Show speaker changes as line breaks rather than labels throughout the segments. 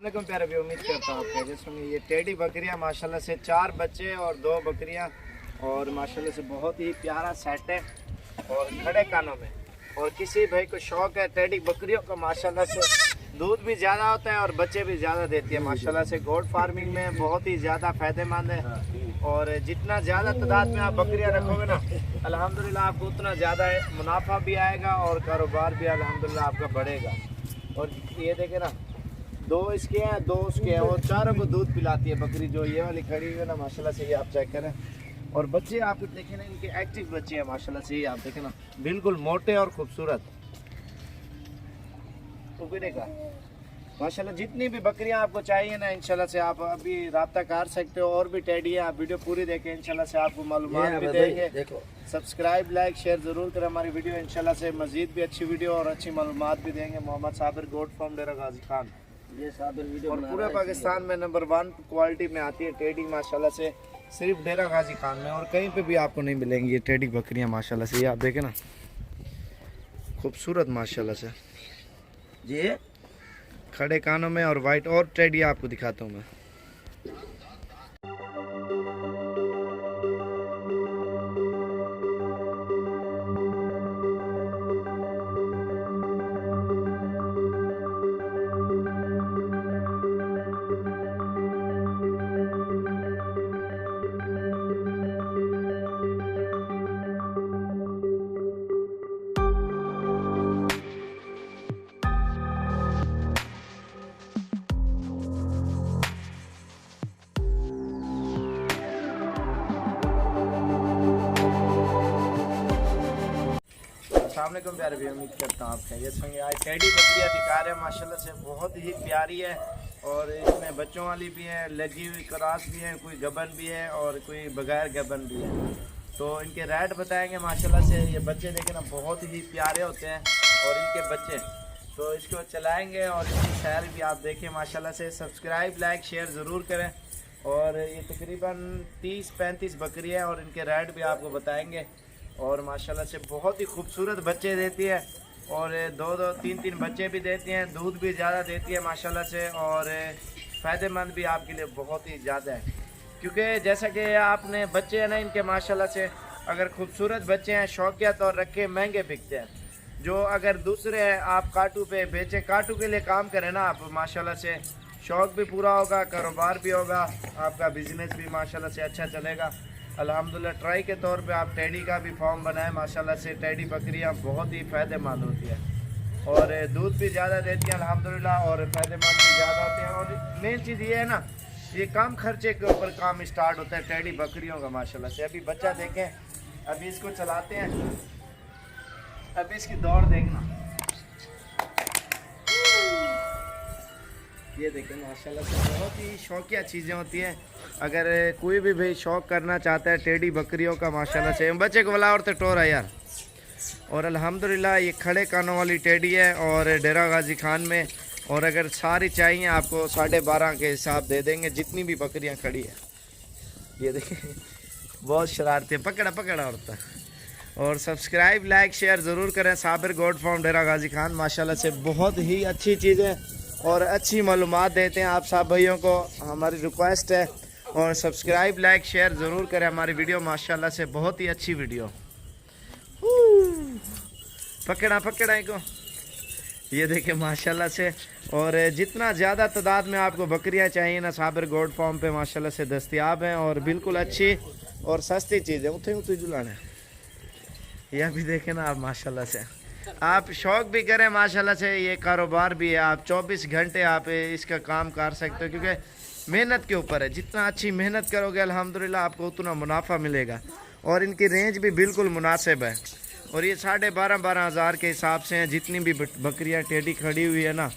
वालेकुम प्यारे भी, उम्मीद करता हूँ आप जैसे ये टेडी बकरियाँ माशाल्लाह से 4 बच्चे और 2 बकरियाँ और माशाल्लाह से बहुत ही प्यारा सेट है और खड़े कानों में। और किसी भाई को शौक है टेडी बकरियों का माशाल्लाह से दूध भी ज़्यादा होता है और बच्चे भी ज़्यादा देती है माशाल्लाह से। गोट फार्मिंग में बहुत ही ज़्यादा फ़ायदेमंद है और जितना ज़्यादा तादाद में आप बकरियाँ रखोगे ना अल्हम्दुलिल्लाह आपको उतना ज़्यादा मुनाफा भी आएगा और कारोबार भी अल्हम्दुलिल्लाह आपका बढ़ेगा। और ये देखे ना 2 इसके हैं 2 उसके हैं और चारों को दूध पिलाती है बकरी। जो ये वाली खड़ी हुई है ना माशाल्लाह से ये आप चेक करें। और बच्चे आप देखें ना इनके एक्टिव बच्चे हैं माशाल्लाह से, ये आप देखें ना बिल्कुल मोटे और खूबसूरत उगने माशाल्लाह। जितनी भी बकरियां आपको चाहिए ना इंशाल्लाह से आप अभी रब्ता कर सकते हो। और भी टेडी है, आप वीडियो पूरी देखें इंशाल्लाह से आपको मालूमात भी देंगे। देखो सब्सक्राइब लाइक शेयर ज़रूर करें हमारी वीडियो, इंशाल्लाह से मज़ीद भी अच्छी वीडियो और अच्छी मालूमात भी देंगे। मोहम्मद साबिर गोट फार्म डेरा गाजी खान, ये साबिर वीडियो और पूरे पाकिस्तान में नंबर 1 क्वालिटी में आती है टेडी माशाल्लाह से, सिर्फ डेरा गाजी खान में और कहीं पे भी आपको नहीं मिलेंगी ये टेडी बकरियां माशाल्लाह से। ये आप देखें ना खूबसूरत माशाल्लाह से, ये खड़े कानों में और वाइट। और टेडी आपको दिखाता हूँ मैं। अस्सलामुअलैकुम प्यारे भी, उम्मीद करता हूँ आप खैरियत होंगे। आज टेडी बकरियाँ दिखा रहे हैं माशाल्लाह से, बहुत ही प्यारी है और इसमें बच्चों वाली भी है, लगी हुई क्रॉस भी है, कोई गबन भी है और कोई बगैर गबन भी है। तो इनके रेट बताएंगे माशाल्लाह से। ये बच्चे देखें ना बहुत ही प्यारे होते हैं और इनके बच्चे तो इसको चलाएँगे और इसकी सैर भी आप देखें माशाल्लाह से। सब्सक्राइब लाइक शेयर ज़रूर करें। और ये तकरीबन 30-35 बकरियाँ हैं और इनके रेट भी आपको बताएँगे। और माशाल्लाह से बहुत ही खूबसूरत बच्चे देती है और 2-2 3-3 बच्चे भी देती हैं, दूध भी ज़्यादा देती है माशाल्लाह से। और फ़ायदेमंद भी आपके लिए बहुत ही ज़्यादा है क्योंकि जैसा कि आपने बच्चे हैं ना इनके माशाल्लाह से, अगर खूबसूरत बच्चे हैं शौकिया तौर रखे महंगे बिकते हैं। जो अगर दूसरे हैं आप काटू पे बेचें, काटू के लिए काम करें ना आप माशाल्लाह से, शौक़ भी पूरा होगा, कारोबार भी होगा, आपका बिज़नेस भी माशाल्लाह से अच्छा चलेगा अल्हम्दुलिल्लाह। ट्राई के तौर पे आप टेडी का भी फॉर्म बनाएं माशाल्लाह से। टेडी बकरियां बहुत ही फ़ायदेमंद होती है और दूध भी ज़्यादा देती हैं अल्हम्दुलिल्लाह और फ़ायदेमंद भी ज़्यादा होते हैं। और मेन चीज़ ये है ना, ये कम खर्चे के ऊपर काम स्टार्ट होता है टेडी बकरियों का माशाल्लाह से। अभी बच्चा देखें, अभी इसको चलाते हैं, अभी इसकी दौड़ देखना, ये देखें माशाल्लाह से बहुत ही शौकिया चीज़ें होती हैं। अगर कोई भी भाई शौक़ करना चाहता है टेडी बकरियों का माशाल्लाह से, बच्चे को बुला और तो टोर है यार। और अल्हम्दुलिल्लाह ये खड़े कानों वाली टेडी है और डेरा गाजी खान में। और अगर सारी चाहिए आपको 12.5 के हिसाब दे देंगे जितनी भी बकरियां खड़ी है। ये देखिए बहुत शरारती है, पकड़ा पकड़ा औरता। और सब्सक्राइब लाइक शेयर ज़रूर करें साबिर गोट फार्म डेरा गाजी खान माशाल्लाह से। बहुत ही अच्छी चीज़ें और अच्छी मालूमात देते हैं आप सब भाइयों को, हमारी रिक्वेस्ट है। और सब्सक्राइब लाइक शेयर ज़रूर करें हमारी वीडियो माशाल्लाह से, बहुत ही अच्छी वीडियो। पकड़ा पकड़ा को, ये देखिए माशाल्लाह से। और जितना ज़्यादा तादाद में आपको बकरियां चाहिए ना साबिर गोट फार्म पे माशाल्लाह से दस्तयाब हैं और बिल्कुल अच्छी और सस्ती चीज़ है। उठे जुलाना यह भी देखें ना आप माशाल्लाह से, आप शौक़ भी करें माशाल्लाह से, ये कारोबार भी है। आप 24 घंटे आप इसका काम कर सकते हो क्योंकि मेहनत के ऊपर है। जितना अच्छी मेहनत करोगे अल्हम्दुलिल्लाह आपको उतना मुनाफा मिलेगा। और इनकी रेंज भी बिल्कुल मुनासिब है। और ये 12.5 हज़ार के हिसाब से हैं जितनी भी बकरियां टेडी खड़ी हुई है ना।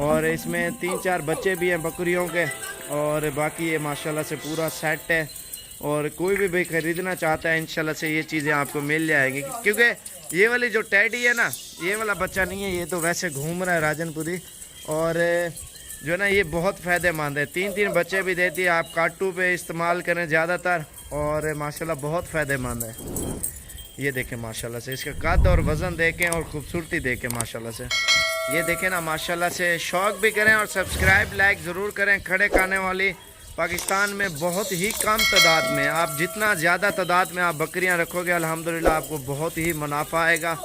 और इसमें 3-4 बच्चे भी हैं बकरियों के और बाकी ये माशाल्लाह से पूरा सेट है। और कोई भी भाई ख़रीदना चाहता है इंशाल्लाह से ये चीज़ें आपको मिल जाएंगी क्योंकि ये वाली जो टेडी है ना, ये वाला बच्चा नहीं है, ये तो वैसे घूम रहा है राजनपुरी। और जो ना ये बहुत फ़ायदेमंद है, 3-3 बच्चे भी देती है। आप काटू पे इस्तेमाल करें ज़्यादातर और माशाल्लाह बहुत फ़ायदेमंद है। ये देखें माशाल्लाह से, इसका कद और वज़न देखें और ख़ूबसूरती देखें माशाल्लाह से। ये देखें ना माशाल्लाह से, शौक भी करें और सब्सक्राइब लाइक ज़रूर करें। खड़े खाने वाली पाकिस्तान में बहुत ही कम तादाद में, आप जितना ज़्यादा तादाद में आप बकरियां रखोगे अल्हम्दुलिल्लाह आपको बहुत ही मुनाफा आएगा।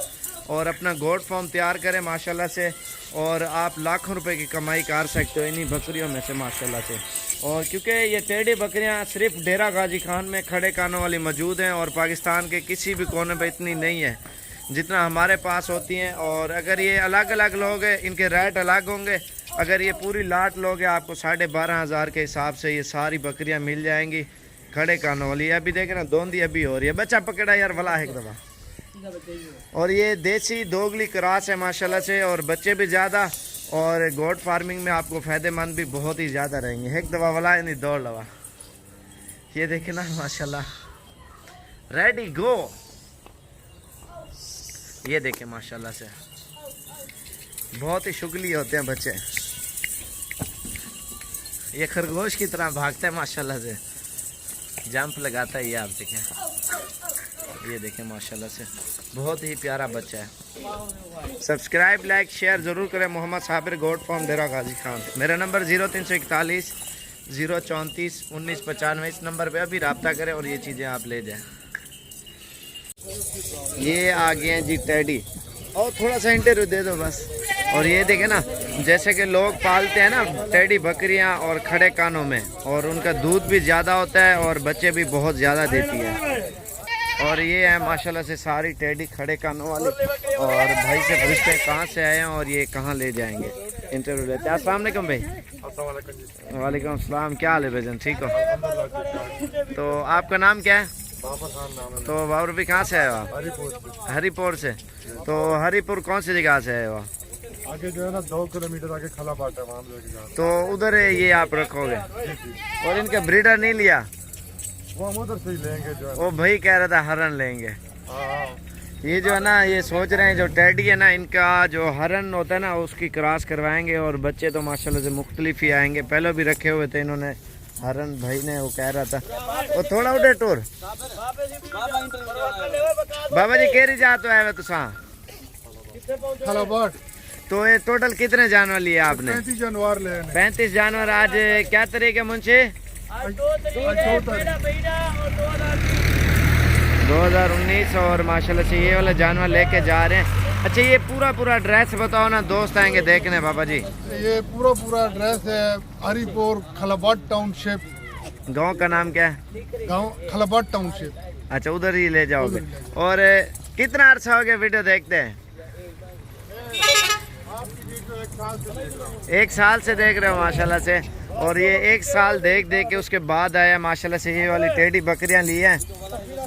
और अपना गोट फार्म तैयार करें माशाल्लाह से, और आप लाखों रुपए की कमाई कर सकते हो इन्हीं बकरियों में से माशाल्लाह से। और क्योंकि ये टेढ़ी बकरियां सिर्फ डेरा गाजी खान में खड़े खाने वाली मौजूद हैं और पाकिस्तान के किसी भी कोने पे इतनी नहीं है जितना हमारे पास होती हैं। और अगर ये अलग अलग लोगे इनके रेट अलग होंगे। अगर ये पूरी लाट लोगे आपको 12,500 के हिसाब से ये सारी बकरियां मिल जाएंगी खड़े खाने वाली। अभी देखे ना दोंदी अभी हो रही है, बच्चा पकड़ा यार भला एक दफ़ा। और ये देसी दोगली क्रॉस है माशाल्लाह से, और बच्चे भी ज़्यादा, और गोट फार्मिंग में आपको फ़ायदेमंद भी बहुत ही ज़्यादा रहेंगे। एक दफ़ा वाला नहीं दौड़ लवा। ये देखे ना माशाल्लाह, रेडी गो। ये देखे माशाल्लाह से बहुत ही शुगली होते हैं बच्चे, ये खरगोश की तरह भागते हैं माशाल्लाह से, जंप लगाता है ये। आप देखें, ये देखें माशाल्लाह से बहुत ही प्यारा बच्चा है। सब्सक्राइब लाइक शेयर ज़रूर करें। मोहम्मद साबिर गोट फार्म डेरा गाजी खान। मेरा नंबर 0341 034 1995, इस नंबर पे अभी रब्ता करें और ये चीज़ें आप ले जाएं। ये आ गए हैं जी टेडी, और थोड़ा सा इंटरव्यू दे दो बस। और ये देखें ना, जैसे कि लोग पालते हैं ना टेडी बकरियां और खड़े कानों में, और उनका दूध भी ज़्यादा होता है और बच्चे भी बहुत ज़्यादा देती है। और ये है माशाल्लाह से सारी टेडी खड़े कानों वाली। और भाई से पूछते हैं कहाँ से आए हैं और ये कहाँ ले जाएंगे, इंटरव्यू लेते हैं। अस्सलाम वालेकुम भाई। वालेकुम अस्सलाम, क्या हाल है भाईजान, ठीक हो? तो आपका नाम क्या है? तो बाबर भी कहाँ से आए हो आप? हरीपुर से। तो हरीपुर कौन सी जगह से आए हो?
आगे जो है ना 2 किलोमीटर आगे खलाबाट है, वहाँ लेके जा।
तो उधर ये आप रखोगे? और इनका ब्रीडर नहीं लिया?
वो हम उधर से ही लेंगे जो है।
वो भाई कह रहा था हरन लेंगे। ये जो है ना, ये सोच रहे हैं जो टेडी है ना, इनका जो हरन होता है ना उसकी क्रॉस करवाएंगे, और बच्चे तो माशाल्लाह से मुख्तलिफ ही आएंगे। पहले भी रखे हुए थे इन्होंने हरन, भाई ने वो कह रहा था। वो थोड़ा उधर टूर बाबा जी केरी जा तो है तुसा
खलाबाट।
तो ये टोटल कितने जानवर लिए आपने?
35 जानवर ले।
35 जानवर। आज क्या तारीख है मुंशी? 2019। और माशाल्लाह से ये वाला जानवर लेके जा रहे हैं। अच्छा ये पूरा ड्रेस बताओ ना, दोस्त आएंगे देखने बाबा जी।
ये पूरा ड्रेस है हरीपुर खलाबाट टाउनशिप।
गांव का नाम क्या है?
गांव खलाबाट टाउनशिप।
अच्छा उधर ही ले जाओगे। और कितना अर्सा हो गया वीडियो देखते हैं? 1 साल से देख रहे हो माशाल्लाह से। और ये 1 साल देख के उसके बाद आया माशाल्लाह से ये वाली टेडी बकरियां ली हैं।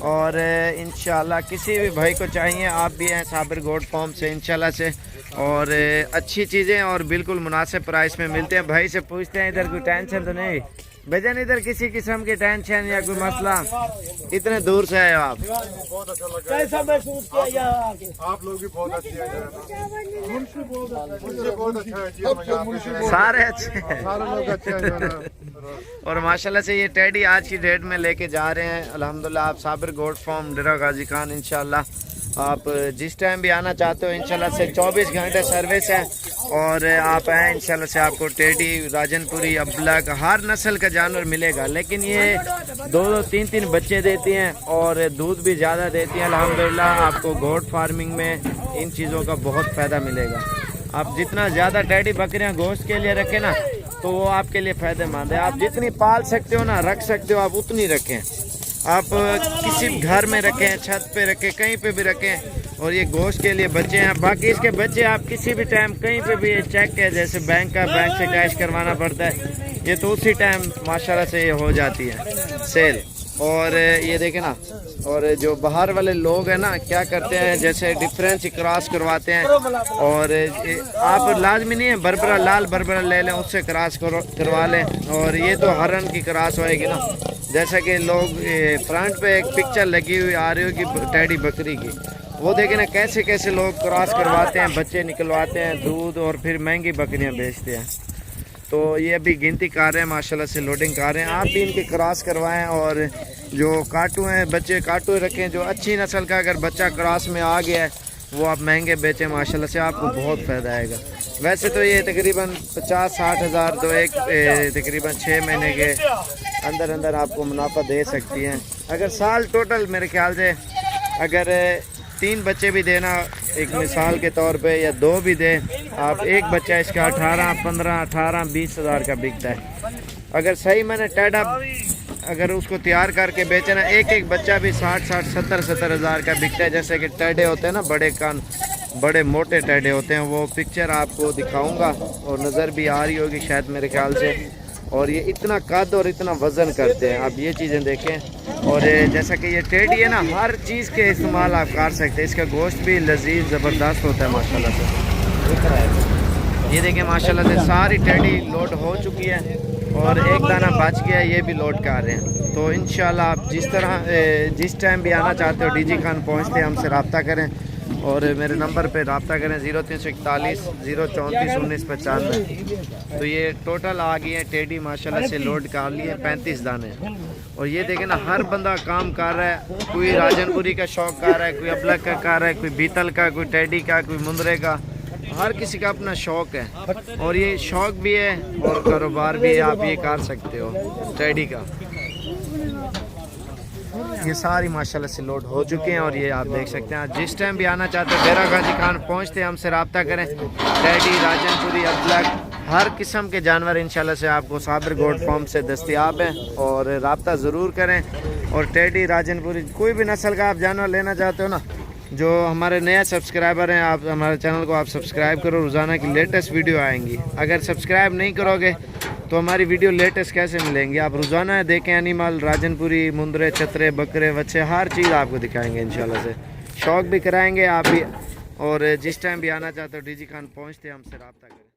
और इंशाल्लाह किसी भी भाई को चाहिए, आप भी हैं साबिर गोट फार्म से इंशाल्लाह से। और अच्छी चीज़ें और बिल्कुल मुनासिब प्राइस में मिलते हैं। भाई से पूछते हैं इधर कोई टेंशन तो नहीं भैया, इधर किसी किस्म की टेंशन या कोई मसला? इतने दूर से आए हो आप?
बहुत अच्छा लगा। कैसा महसूस किया? आप लोग भी बहुत अच्छे हैं। मुंशी बहुत अच्छा है।
सारे अच्छे हैं,
सारे लोग अच्छे हैं।
और माशाल्लाह से ये टेडी आज की डेट में लेके जा रहे हैं अल्हम्दुलिल्लाह। आप साबिर गोट फार्म डेरा गाजी खान इंशाल्लाह आप जिस टाइम भी आना चाहते हो इंशाल्लाह से 24 घंटे सर्विस है। और आप आएँ इंशाल्लाह से, आपको टेडी, राजनपुरी, अबलग हर नस्ल का जानवर मिलेगा। लेकिन ये 2-2, 3-3 बच्चे देती हैं और दूध भी ज़्यादा देती हैं अल्हम्दुलिल्लाह। आपको गोट फार्मिंग में इन चीज़ों का बहुत फ़ायदा मिलेगा। आप जितना ज़्यादा टेडी बकरियां गोश्त के लिए रखें ना तो वो आपके लिए फ़ायदेमंद है। आप जितनी पाल सकते हो ना, रख सकते हो, आप उतनी रखें। आप किसी घर में रखें, छत पे रखें, कहीं पे भी रखें। और ये गोश्त के लिए बच्चे हैं। बाकी इसके बच्चे आप किसी भी टाइम कहीं पे भी चेक है, जैसे बैंक से कैश करवाना पड़ता है, ये तो उसी टाइम माशाल्लाह से ये हो जाती है सेल। और ये देखें ना, और जो बाहर वाले लोग हैं ना क्या करते हैं, जैसे डिफरेंस क्रॉस करवाते हैं। और आप लाजमी नहीं है बरबरा, लाल बरबरा ले लें, उससे क्रॉस करवा लें। और ये तो हरन की क्रॉस होएगी ना, जैसा कि लोग फ्रंट पे एक पिक्चर लगी हुई आ रही होगी टेडी बकरी की, वो देखें ना कैसे कैसे लोग क्रॉस करवाते हैं, बच्चे निकलवाते हैं, दूध, और फिर महंगी बकरियां बेचते हैं। तो ये अभी गिनती कर रहे हैं माशाल्लाह से, लोडिंग कर रहे हैं। आप भी इनके क्रॉस करवाएं। और जो काटू हैं, बच्चे काटू रखें जो अच्छी नस्ल का। अगर बच्चा क्रॉस में आ गया है वो आप महंगे बेचें माशाल्लाह से आपको बहुत फ़ायदा आएगा। वैसे तो ये तकरीबन 50-60 हज़ार तो एक तकरीबन 6 महीने के अंदर अंदर आपको मुनाफा दे सकती हैं। अगर साल टोटल मेरे ख्याल से अगर 3 बच्चे भी देना एक मिसाल के तौर पे या 2 भी दे आप, एक बच्चा इसका 18, 15, 18, 20 हज़ार का बिकता है। अगर सही मैंने टेढ़ा अगर उसको तैयार करके बेचे ना, एक बच्चा भी 60, 70 हज़ार का बिकता है। जैसे कि टेढ़े होते हैं ना, बड़े कान, बड़े मोटे टेढ़े होते हैं, वो पिक्चर आपको दिखाऊंगा और नज़र भी आ रही होगी शायद मेरे ख्याल से। और ये इतना कद और इतना वज़न करते हैं, आप ये चीज़ें देखें। और जैसा कि ये टेढ़ी है ना, हर चीज़ के इस्तेमाल आप कर सकते हैं। इसका गोश्त भी लजीज ज़बरदस्त होता है माशाल्लाह से। ये देखें माशाल्लाह से सारी टेढ़ी लोड हो चुकी है और एक दाना बच गया, ये भी लोड कर रहे हैं। तो इंशाल्लाह आप जिस टाइम भी आना चाहते हो डीजी खान पहुँचते हमसे रब्ता करें और मेरे नंबर पे रब्ता करें 0341 034 1995। तो ये टोटल आ गई है टेढ़ी माशाल्लाह से लोड कर लिए 35 दाने। और ये देखें ना, हर बंदा काम कर रहा है, कोई राजनपुरी का शौक कर रहा है, कोई अबलग का कर रहा है, कोई बीतल का, कोई टेढ़ी का, कोई मुंदरे का, हर किसी का अपना शौक है। और ये शौक भी है और कारोबार भी है, आप ये कर सकते हो टेढ़ी का। ये सारी माशाल्लाह से लोड हो चुके हैं और ये आप देख सकते हैं। जिस टाइम भी आना चाहते हैं डेरा गाजी खान पहुँचते हमसे रब्ता करें। टेढ़ी, राजनपुरी, अबलग, हर किस्म के जानवर इंशाल्लाह से आपको साबिर गोट फार्म से दस्तयाब है और रब्ता ज़रूर करें। और टेढ़ी, राजनपुरी, कोई भी नस्ल का आप जानवर लेना चाहते हो ना, जो हमारे नए सब्सक्राइबर हैं, आप हमारे चैनल को आप सब्सक्राइब करो, रोज़ाना की लेटेस्ट वीडियो आएंगी। अगर सब्सक्राइब नहीं करोगे तो हमारी वीडियो लेटेस्ट कैसे मिलेंगी? आप रोज़ाना देखें, एनिमल, राजनपुरी, मुंदरे, चतरे, बकरे, बच्चे, हर चीज़ आपको दिखाएंगे इंशाल्लाह से। शौक भी कराएंगे आप भी। और जिस टाइम भी आना चाहते हो डीजी खान पहुँचते हमसे रब्ता करें।